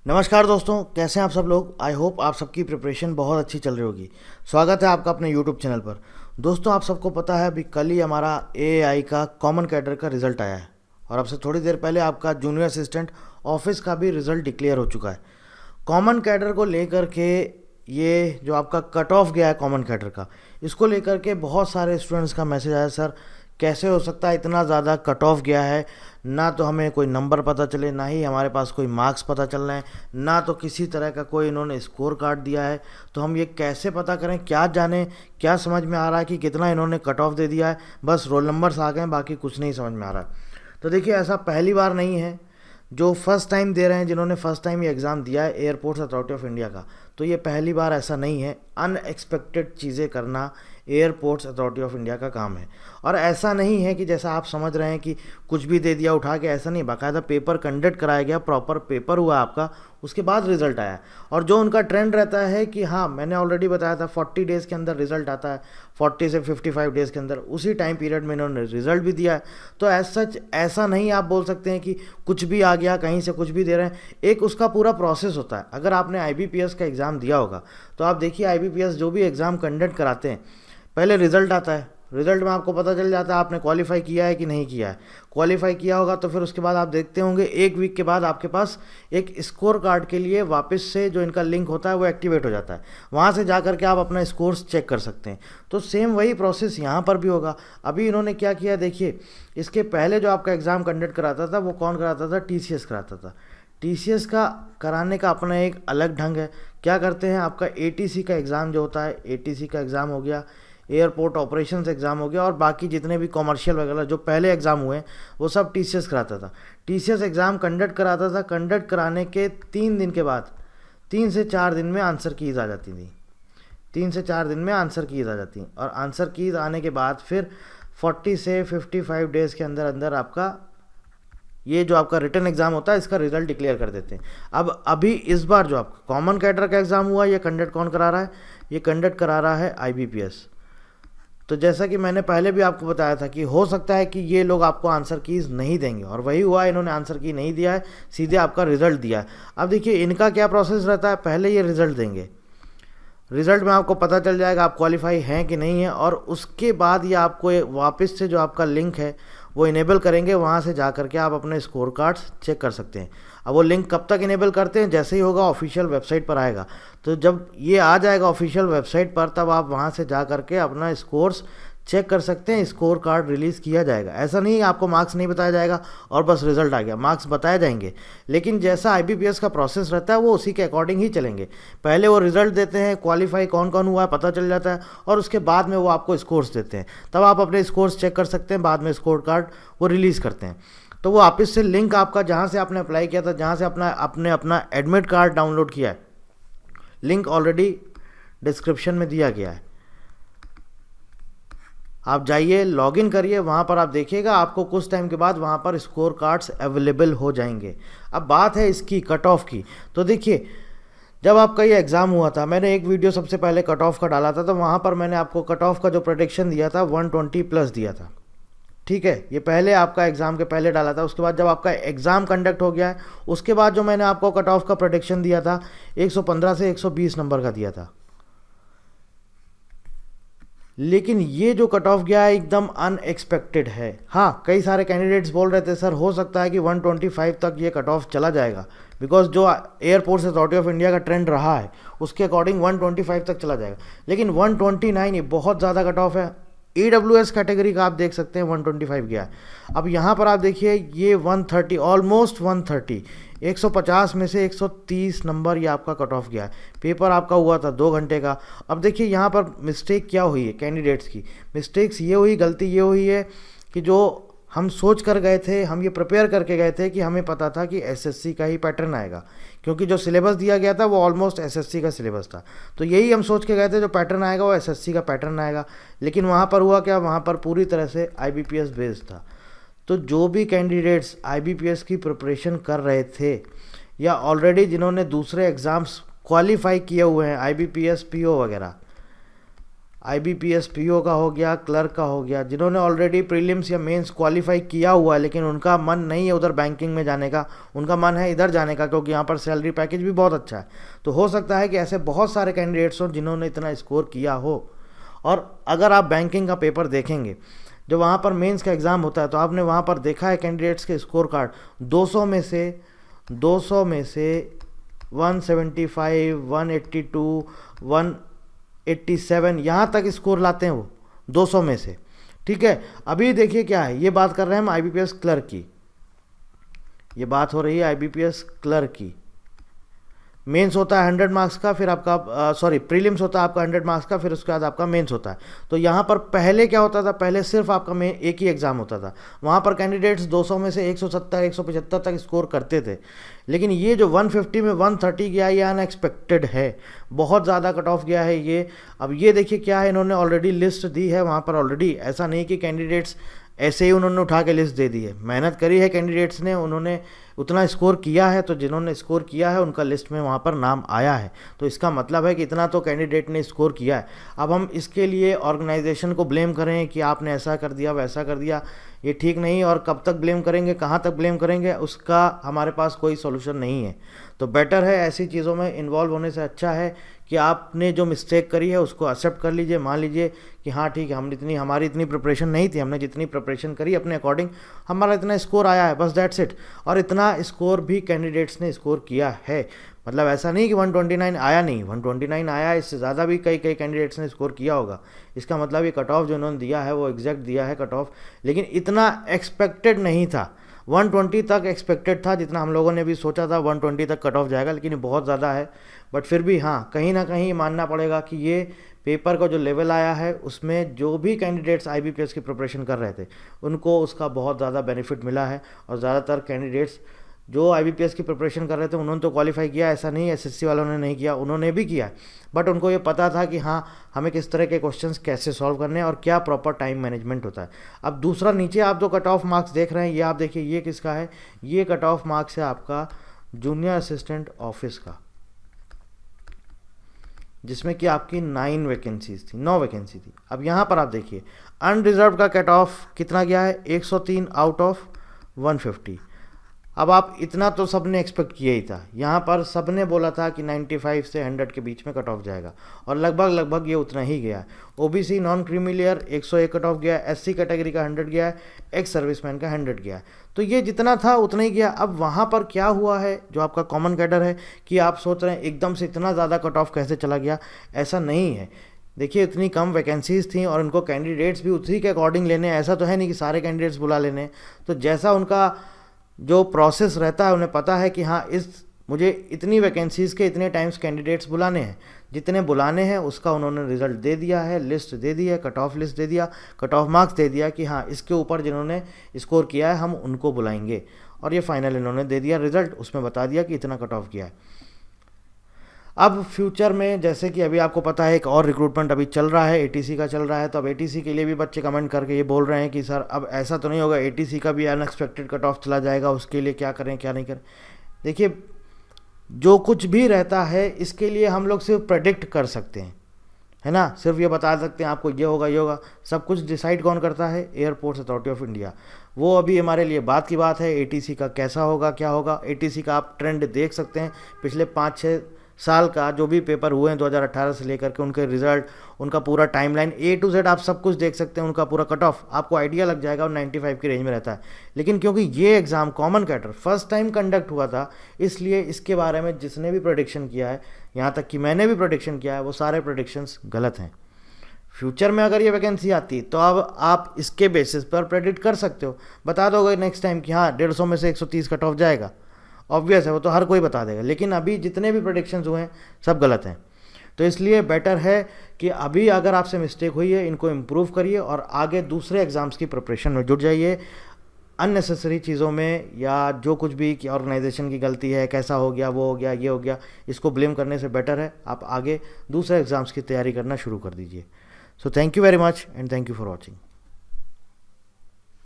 नमस्कार दोस्तों, कैसे हैं आप सब लोग। आई होप आप सबकी प्रिपरेशन बहुत अच्छी चल रही होगी। स्वागत है आपका अपने यूट्यूब चैनल पर। दोस्तों, आप सबको पता है अभी कल ही हमारा एआई का कॉमन कैडर का रिजल्ट आया है और अब से थोड़ी देर पहले आपका जूनियर असिस्टेंट ऑफिस का भी रिजल्ट डिक्लेयर हो चुका है। कॉमन कैडर को लेकर के ये जो आपका कट ऑफ गया है कॉमन कैडर का, इसको लेकर के बहुत सारे स्टूडेंट्स का मैसेज आया, सर कैसे हो सकता है इतना ज़्यादा कट ऑफ गया है, ना तो हमें कोई नंबर पता चले, ना ही हमारे पास कोई मार्क्स पता चल रहे हैं, ना तो किसी तरह का कोई इन्होंने स्कोर कार्ड दिया है। तो हम ये कैसे पता करें, क्या जाने, क्या समझ में आ रहा है कि कितना इन्होंने कट ऑफ दे दिया है। बस रोल नंबर्स आ गए, बाकी कुछ नहीं समझ में आ रहा है। तो देखिए, ऐसा पहली बार नहीं है। जो फर्स्ट टाइम दे रहे हैं, जिन्होंने फर्स्ट टाइम ये एग्ज़ाम दिया है एयरपोर्ट्स अथॉरिटी ऑफ इंडिया का, तो ये पहली बार ऐसा नहीं है। अनएक्सपेक्टेड चीज़ें करना एयरपोर्ट्स अथॉरिटी ऑफ इंडिया का काम है। और ऐसा नहीं है कि जैसा आप समझ रहे हैं कि कुछ भी दे दिया उठा के, ऐसा नहीं। बाकायदा पेपर कंडक्ट कराया गया, प्रॉपर पेपर हुआ आपका, उसके बाद रिजल्ट आया। और जो उनका ट्रेंड रहता है कि हाँ, मैंने ऑलरेडी बताया था 40 डेज़ के अंदर रिजल्ट आता है, 40 से 55 डेज़ के अंदर, उसी टाइम पीरियड में इन्होंने रिजल्ट भी दिया है। तो एज सच ऐसा नहीं आप बोल सकते हैं कि कुछ भी आ गया, कहीं से कुछ भी दे रहे हैं। एक उसका पूरा प्रोसेस होता है। अगर आपने आईबीपीएस का एग्ज़ाम दिया होगा तो आप देखिए, आईबीपीएस जो भी एग्ज़ाम कंडक्ट कराते हैं, पहले रिजल्ट आता है। रिजल्ट में आपको पता चल जाता है आपने क्वालिफाई किया है कि नहीं किया है। क्वालिफाई किया होगा तो फिर उसके बाद आप देखते होंगे एक वीक के बाद आपके पास एक स्कोर कार्ड के लिए वापस से जो इनका लिंक होता है वो एक्टिवेट हो जाता है। वहाँ से जा करके आप अपना स्कोर्स चेक कर सकते हैं। तो सेम वही प्रोसेस यहाँ पर भी होगा। अभी इन्होंने क्या किया, देखिए, इसके पहले जो आपका एग्ज़ाम कंडक्ट कराता था वो कौन कराता था, टीसीएस कराता था। टीसीएस का कराने का अपना एक अलग ढंग है। क्या करते हैं, आपका एटीसी का एग्ज़ाम जो होता है, एटीसी का एग्ज़ाम हो गया, एयरपोर्ट ऑपरेशंस एग्ज़ाम हो गया, और बाकी जितने भी कॉमर्शियल वगैरह जो पहले एग्ज़ाम हुए वो सब टीसीएस कराता था। टीसीएस एग्ज़ाम कंडक्ट कराता था। कंडक्ट कराने के 3 दिन के बाद, 3 से 4 दिन में आंसर कीज़ आ जाती थी। 3 से 4 दिन में आंसर कीज़ आ जाती, और आंसर कीज़ आने के बाद फिर 40 से 55 डेज़ के अंदर अंदर आपका ये जो आपका रिटन एग्ज़ाम होता है इसका रिजल्ट डिक्लेयर कर देते हैं। अब अभी इस बार जो आपका कॉमन कैडर का एग्ज़ाम हुआ, ये कंडक्ट कौन करा रहा है, ये कंडक्ट करा रहा है आईबीपीएस। तो जैसा कि मैंने पहले भी आपको बताया था कि हो सकता है कि ये लोग आपको आंसर कीज़ नहीं देंगे, और वही हुआ, इन्होंने आंसर की नहीं दिया है, सीधे आपका रिजल्ट दिया है। अब देखिए इनका क्या प्रोसेस रहता है, पहले ये रिजल्ट देंगे। रिजल्ट में आपको पता चल जाएगा आप क्वालिफाई हैं कि नहीं है, और उसके बाद ये आपको वापस से जो आपका लिंक है वो इनेबल करेंगे। वहाँ से जा करके आप अपने स्कोर कार्ड्स चेक कर सकते हैं। अब वो लिंक कब तक इनेबल करते हैं, जैसे ही होगा ऑफिशियल वेबसाइट पर आएगा। तो जब ये आ जाएगा ऑफिशियल वेबसाइट पर, तब आप वहाँ से जा करके अपना स्कोर्स चेक कर सकते हैं। स्कोर कार्ड रिलीज़ किया जाएगा। ऐसा नहीं आपको मार्क्स नहीं बताया जाएगा और बस रिजल्ट आ गया, मार्क्स बताए जाएंगे। लेकिन जैसा आईबीपीएस का प्रोसेस रहता है वो उसी के अकॉर्डिंग ही चलेंगे। पहले वो रिजल्ट देते हैं, क्वालिफाई कौन कौन हुआ है पता चल जाता है, और उसके बाद में वो आपको स्कोर्स देते हैं। तब आप अपने स्कोर्स चेक कर सकते हैं। बाद में स्कोर कार्ड वो रिलीज़ करते हैं। तो वो वापस से लिंक आपका, जहाँ से आपने अप्लाई किया था, जहाँ से आपने अपना एडमिट कार्ड डाउनलोड किया है, लिंक ऑलरेडी डिस्क्रिप्शन में दिया गया है। आप जाइए, लॉगिन करिए, वहाँ पर आप देखिएगा आपको कुछ टाइम के बाद वहाँ पर स्कोर कार्ड्स अवेलेबल हो जाएंगे। अब बात है इसकी कट ऑफ की। तो देखिए, जब आपका ये एग्ज़ाम हुआ था, मैंने एक वीडियो सबसे पहले कट ऑफ का डाला था, तो वहाँ पर मैंने आपको कट ऑफ का जो प्रेडिक्शन दिया था 120 प्लस दिया था। ठीक है, ये पहले आपका एग्ज़ाम के पहले डाला था। उसके बाद जब आपका एग्ज़ाम कंडक्ट हो गया है, उसके बाद जो मैंने आपको कट ऑफ का प्रेडिक्शन दिया था 115 से 120 नंबर का दिया था। लेकिन ये जो कट ऑफ गया है एकदम अनएक्सपेक्टेड है। हाँ, कई सारे कैंडिडेट्स बोल रहे थे सर हो सकता है कि 125 तक ये कट ऑफ चला जाएगा, बिकॉज जो एयरपोर्ट्स अथॉरिटी ऑफ इंडिया का ट्रेंड रहा है उसके अकॉर्डिंग 125 तक चला जाएगा। लेकिन 129 ये बहुत ज़्यादा कट ऑफ है। EWS कैटेगरी का आप देख सकते हैं 125 गया है। अब यहाँ पर आप देखिए ये 130, ऑलमोस्ट 130, 150 में से 130 नंबर ये आपका कट ऑफ गया है। पेपर आपका हुआ था 2 घंटे का। अब देखिए यहाँ पर मिस्टेक क्या हुई है कैंडिडेट्स की। मिस्टेक्स ये हुई, गलती ये हुई है कि जो हम सोच कर गए थे, हम ये प्रिपेयर करके गए थे कि हमें पता था कि एसएससी का ही पैटर्न आएगा, क्योंकि जो सिलेबस दिया गया था वो ऑलमोस्ट एसएससी का सिलेबस था। तो यही हम सोच के गए थे, जो पैटर्न आएगा वो एसएससी का पैटर्न आएगा। लेकिन वहाँ पर हुआ क्या, वहाँ पर पूरी तरह से आईबीपीएस बेस्ड था। तो जो भी कैंडिडेट्स आईबीपीएस की प्रिपरेशन कर रहे थे, या ऑलरेडी जिन्होंने दूसरे एग्ज़ाम्स क्वालिफाई किए हुए हैं, आईबीपीएस पीओ वगैरह, IBPS PO का हो गया, क्लर्क का हो गया, जिन्होंने ऑलरेडी प्रीलिम्स या मेंस क्वालिफाई किया हुआ है लेकिन उनका मन नहीं है उधर बैंकिंग में जाने का, उनका मन है इधर जाने का क्योंकि यहाँ पर सैलरी पैकेज भी बहुत अच्छा है। तो हो सकता है कि ऐसे बहुत सारे कैंडिडेट्स हों जिन्होंने इतना स्कोर किया हो। और अगर आप बैंकिंग का पेपर देखेंगे, जो वहाँ पर मेंस का एग्ज़ाम होता है, तो आपने वहाँ पर देखा है कैंडिडेट्स के स्कोर कार्ड 200 में से 175, 182, 187 यहाँ तक स्कोर लाते हैं वो 200 में से। ठीक है, अभी देखिए क्या है, ये बात कर रहे हैं हम IBPS क्लर्क की, ये बात हो रही है IBPS क्लर्क की। मेंस होता है 100 मार्क्स का, फिर आपका प्रीलिम्स होता है आपका 100 मार्क्स का, फिर उसके बाद आपका मेंस होता है। तो यहाँ पर पहले क्या होता था, पहले सिर्फ आपका एक ही एग्ज़ाम होता था, वहाँ पर कैंडिडेट्स 200 में से 170, 175 तक स्कोर करते थे। लेकिन ये जो 150 में 130 गया, ये अनएक्सपेक्टेड है, बहुत ज़्यादा कट ऑफ गया है ये। अब ये देखिए क्या है, इन्होंने ऑलरेडी लिस्ट दी है वहाँ पर ऑलरेडी, ऐसा नहीं कि कैंडिडेट्स ऐसे ही उन्होंने उठा के लिस्ट दे दी है, मेहनत करी है कैंडिडेट्स ने, उन्होंने उतना स्कोर किया है, तो जिन्होंने स्कोर किया है उनका लिस्ट में वहाँ पर नाम आया है। तो इसका मतलब है कि इतना तो कैंडिडेट ने स्कोर किया है। अब हम इसके लिए ऑर्गेनाइजेशन को ब्लेम करें कि आपने ऐसा कर दिया वैसा कर दिया, ये ठीक नहीं। और कब तक ब्लेम करेंगे, कहाँ तक ब्लेम करेंगे, उसका हमारे पास कोई सोल्यूशन नहीं है। तो बेटर है ऐसी चीज़ों में इन्वॉल्व होने से अच्छा है कि आपने जो मिस्टेक करी है उसको एक्सेप्ट कर लीजिए, मान लीजिए कि हाँ ठीक है, हमारी इतनी प्रिपरेशन नहीं थी, हमने जितनी प्रिपरेशन करी अपने अकॉर्डिंग हमारा इतना स्कोर आया है, बस दैट्स इट। और इतना स्कोर भी कैंडिडेट्स ने स्कोर किया है, मतलब ऐसा नहीं कि 129 आया नहीं, 129 आया, इससे ज़्यादा भी कई कैंडिडेट्स ने स्कोर किया होगा। इसका मतलब ये कट ऑफ जो उन्होंने दिया है वो एग्जैक्ट दिया है कट ऑफ, लेकिन इतना एक्सपेक्टेड नहीं था। 120 तक एक्सपेक्टेड था, जितना हम लोगों ने भी सोचा था 120 तक कट ऑफ जाएगा, लेकिन ये बहुत ज़्यादा है। बट फिर भी हाँ, कहीं ना कहीं मानना पड़ेगा कि ये पेपर का जो लेवल आया है उसमें जो भी कैंडिडेट्स IBPS की प्रिपरेशन कर रहे थे उनको उसका बहुत ज़्यादा बेनिफिट मिला है। और ज़्यादातर कैंडिडेट्स जो IBPS की प्रिपरेशन कर रहे थे उन्होंने तो क्वालिफाई किया, ऐसा नहीं SSC वालों ने नहीं किया, उन्होंने भी किया। बट उनको ये पता था कि हाँ हमें किस तरह के क्वेश्चंस कैसे सॉल्व करने हैं और क्या प्रॉपर टाइम मैनेजमेंट होता है। अब दूसरा नीचे आप जो कट ऑफ मार्क्स देख रहे हैं, ये आप देखिए ये किसका है, ये कट ऑफ मार्क्स है आपका जूनियर असिस्टेंट ऑफिस का, जिसमें कि आपकी 9 वैकेंसी थी। अब यहाँ पर आप देखिए अनरिजर्व का कट ऑफ कितना गया है, 103 आउट ऑफ 150। अब आप इतना तो सबने एक्सपेक्ट किया ही था, यहाँ पर सबने बोला था कि 95 से 100 के बीच में कट ऑफ जाएगा और लगभग ये उतना ही गया है। OBC non creamy layer 101 cut off गया है, SC कैटेगरी का 100 गया है, एक्स सर्विसमैन का 100 गया है। तो ये जितना था उतना ही गया। अब वहाँ पर क्या हुआ है, जो आपका कॉमन कैडर है, कि आप सोच रहे हैं एकदम से इतना ज़्यादा कट ऑफ कैसे चला गया, ऐसा नहीं है। देखिए इतनी कम वैकेंसीज़ थी और उनको कैंडिडेट्स भी उसी के अकॉर्डिंग लेने, ऐसा तो है नहीं कि सारे कैंडिडेट्स बुला लेने। तो जैसा उनका जो प्रोसेस रहता है, उन्हें पता है कि हाँ मुझे इतनी वैकेंसीज़ के इतने टाइम्स कैंडिडेट्स बुलाने हैं, जितने बुलाने हैं उसका उन्होंने रिज़ल्ट दे दिया है, लिस्ट दे दी है, कट ऑफ लिस्ट दे दिया, कट ऑफ मार्क्स दे दिया कि हाँ इसके ऊपर जिन्होंने स्कोर किया है हम उनको बुलाएंगे। और ये फाइनल इन्होंने दे दिया रिज़ल्ट, उसमें बता दिया कि इतना कट ऑफ किया है। अब फ्यूचर में जैसे कि अभी आपको पता है एक और रिक्रूटमेंट अभी चल रहा है, ATC का चल रहा है, तो अब ATC के लिए भी बच्चे कमेंट करके ये बोल रहे हैं कि सर अब ऐसा तो नहीं होगा ATC का भी अनएक्सपेक्टेड कट ऑफ चला जाएगा, उसके लिए क्या करें क्या नहीं करें। देखिए जो कुछ भी रहता है इसके लिए हम लोग सिर्फ प्रेडिक्ट कर सकते हैं, है ना, सिर्फ ये बता सकते हैं आपको ये होगा। सब कुछ डिसाइड कौन करता है, एयरपोर्ट्स अथॉरिटी ऑफ इंडिया। वो अभी हमारे लिए बात की बात है, ATC का कैसा होगा क्या होगा। ATC का आप ट्रेंड देख सकते हैं, पिछले 5-6 साल का जो भी पेपर हुए हैं 2018 से लेकर के उनके रिजल्ट, उनका पूरा टाइमलाइन A to Z आप सब कुछ देख सकते हैं, उनका पूरा कट ऑफ आपको आइडिया लग जाएगा और 95 की रेंज में रहता है। लेकिन क्योंकि ये exam common cadre first time conduct हुआ था, इसलिए इसके बारे में जिसने भी प्रेडिक्शन किया है, यहाँ तक कि मैंने भी प्रेडिक्शन किया है, वो सारे प्रेडिक्शंस गलत हैं। फ्यूचर में अगर ये वैकेंसी आती तो अब आप इसके बेसिस पर प्रेडिक्ट कर सकते हो, बता दोगे नेक्स्ट टाइम कि हाँ 150 में से 130 कट ऑफ जाएगा, ऑब्वियस है, वो तो हर कोई बता देगा। लेकिन अभी जितने भी प्रेडिक्शंस हुए हैं सब गलत हैं। तो इसलिए बेटर है कि अभी अगर आपसे मिस्टेक हुई है इनको इम्प्रूव करिए और आगे दूसरे एग्ज़ाम्स की प्रिपरेशन में जुट जाइए। अननेसेसरी चीज़ों में या जो कुछ भी कि ऑर्गेनाइजेशन की गलती है, कैसा हो गया, वो हो गया, ये हो गया, इसको ब्लेम करने से बेटर है आप आगे दूसरे एग्ज़ाम्स की तैयारी करना शुरू कर दीजिए। So thank you very much and thank you for watching.